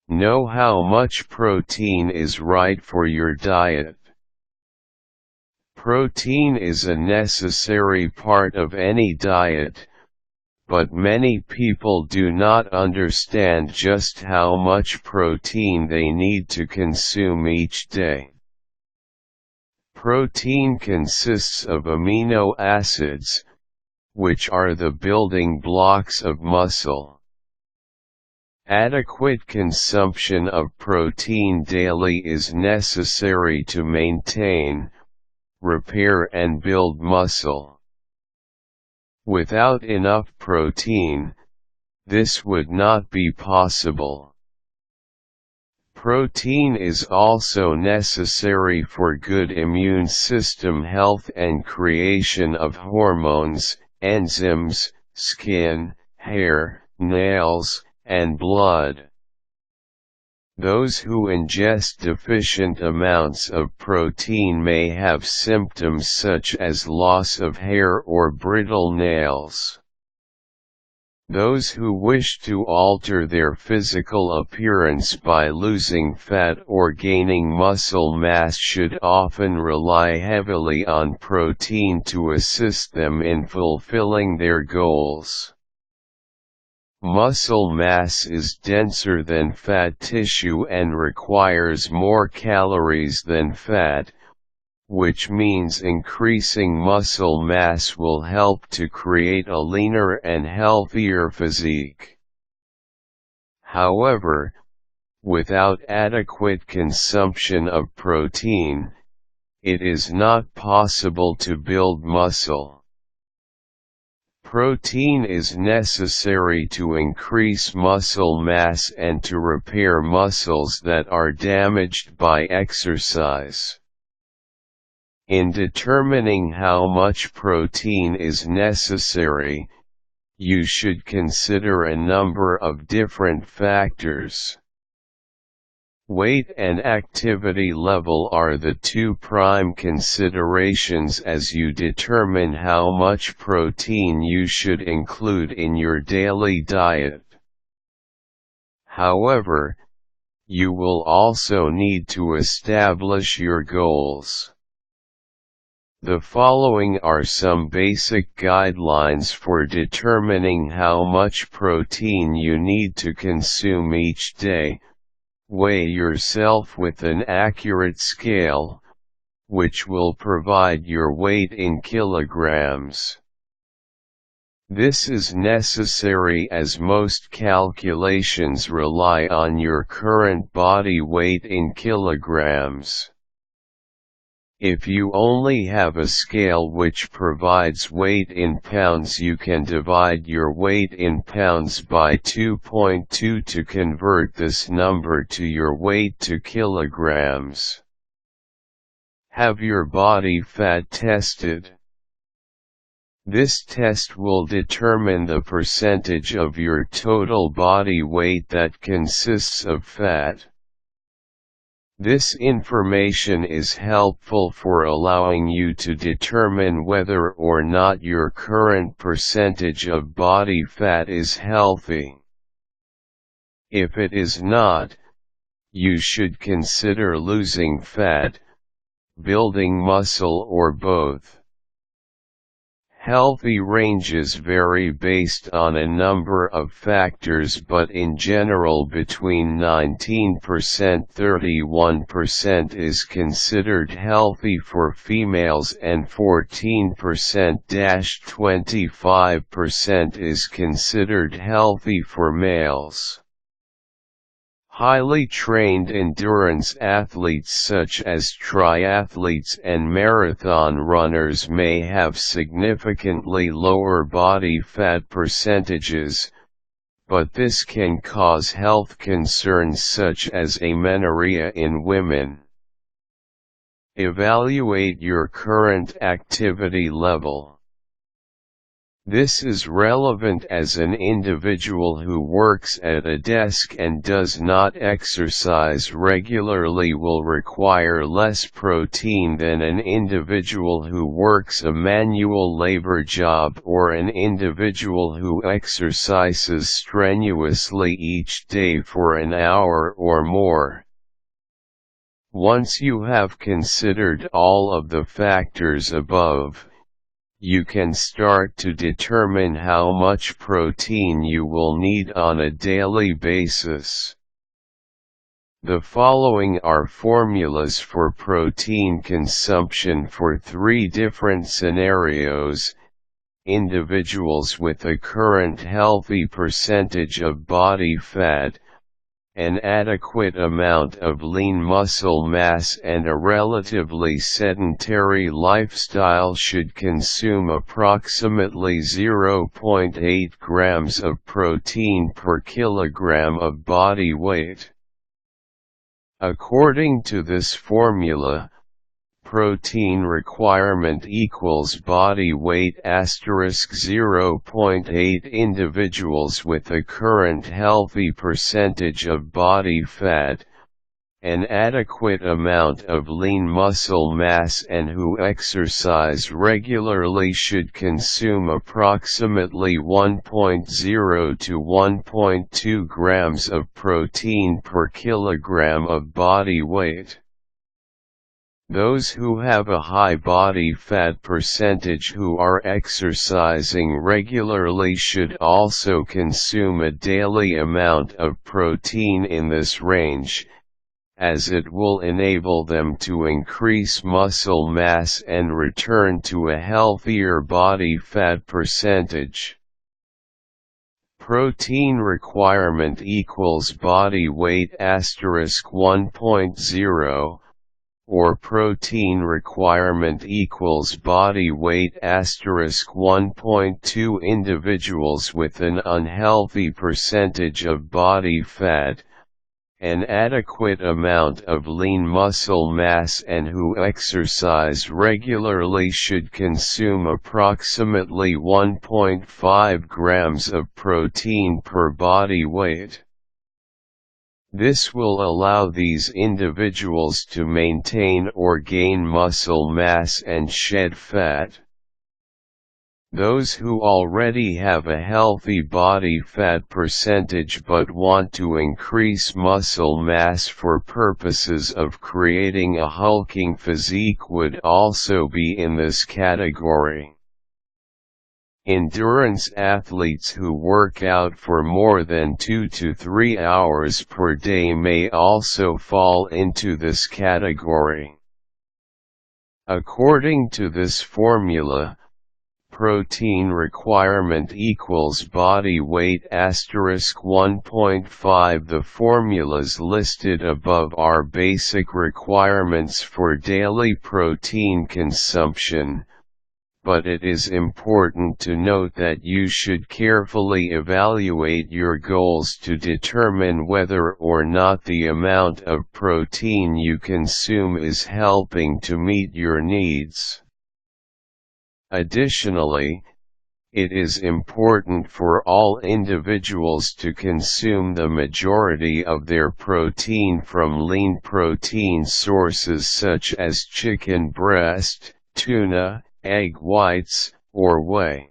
Know how much protein is right for your diet. Protein is a necessary part of any diet, but many people do not understand just how much protein they need to consume each day. Protein consists of amino acids, which are the building blocks of muscle. Adequate consumption of protein daily is necessary to maintain, repair and build muscle. Without enough protein, this would not be possible. Protein is also necessary for good immune system health and creation of hormones, enzymes, skin, hair, nails, and blood. Those who ingest deficient amounts of protein may have symptoms such as loss of hair or brittle nails. Those who wish to alter their physical appearance by losing fat or gaining muscle mass should often rely heavily on protein to assist them in fulfilling their goals. Muscle mass is denser than fat tissue and requires more calories than fat, which means increasing muscle mass will help to create a leaner and healthier physique. However, without adequate consumption of protein, it is not possible to build muscle. Protein is necessary to increase muscle mass and to repair muscles that are damaged by exercise. In determining how much protein is necessary, you should consider a number of different factors. Weight and activity level are the two prime considerations as you determine how much protein you should include in your daily diet. However, you will also need to establish your goals. The following are some basic guidelines for determining how much protein you need to consume each day. Weigh yourself with an accurate scale, which will provide your weight in kilograms. This is necessary as most calculations rely on your current body weight in kilograms. If you only have a scale which provides weight in pounds, you can divide your weight in pounds by 2.2 to convert this number to your weight to kilograms. Have your body fat tested. This test will determine the percentage of your total body weight that consists of fat. This information is helpful for allowing you to determine whether or not your current percentage of body fat is healthy. If it is not, you should consider losing fat, building muscle, or both. Healthy ranges vary based on a number of factors, but in general between 19%–31% is considered healthy for females and 14%–25% is considered healthy for males. Highly trained endurance athletes such as triathletes and marathon runners may have significantly lower body fat percentages, but this can cause health concerns such as amenorrhea in women. Evaluate your current activity level. This is relevant as an individual who works at a desk and does not exercise regularly will require less protein than an individual who works a manual labor job or an individual who exercises strenuously each day for an hour or more. Once you have considered all of the factors above, you can start to determine how much protein you will need on a daily basis. The following are formulas for protein consumption for 3 different scenarios: individuals with a current healthy percentage of body fat, an adequate amount of lean muscle mass, and a relatively sedentary lifestyle should consume approximately 0.8 grams of protein per kilogram of body weight. According to this formula, protein requirement equals body weight * 0.8 individuals with a current healthy percentage of body fat, an adequate amount of lean muscle mass, and who exercise regularly should consume approximately 1.0 to 1.2 grams of protein per kilogram of body weight. Those who have a high body fat percentage who are exercising regularly should also consume a daily amount of protein in this range, as it will enable them to increase muscle mass and return to a healthier body fat percentage. Protein requirement equals body weight * 1.0, or protein requirement equals body weight * 1.2 individuals with an unhealthy percentage of body fat, an adequate amount of lean muscle mass, and who exercise regularly should consume approximately 1.5 grams of protein per body weight. This will allow these individuals to maintain or gain muscle mass and shed fat. Those who already have a healthy body fat percentage but want to increase muscle mass for purposes of creating a hulking physique would also be in this category. Endurance athletes who work out for more than 2 to 3 hours per day may also fall into this category. According to this formula, protein requirement equals body weight * 1.5. The formulas listed above are basic requirements for daily protein consumption, but it is important to note that you should carefully evaluate your goals to determine whether or not the amount of protein you consume is helping to meet your needs. Additionally, it is important for all individuals to consume the majority of their protein from lean protein sources such as chicken breast, tuna, egg whites, or whey.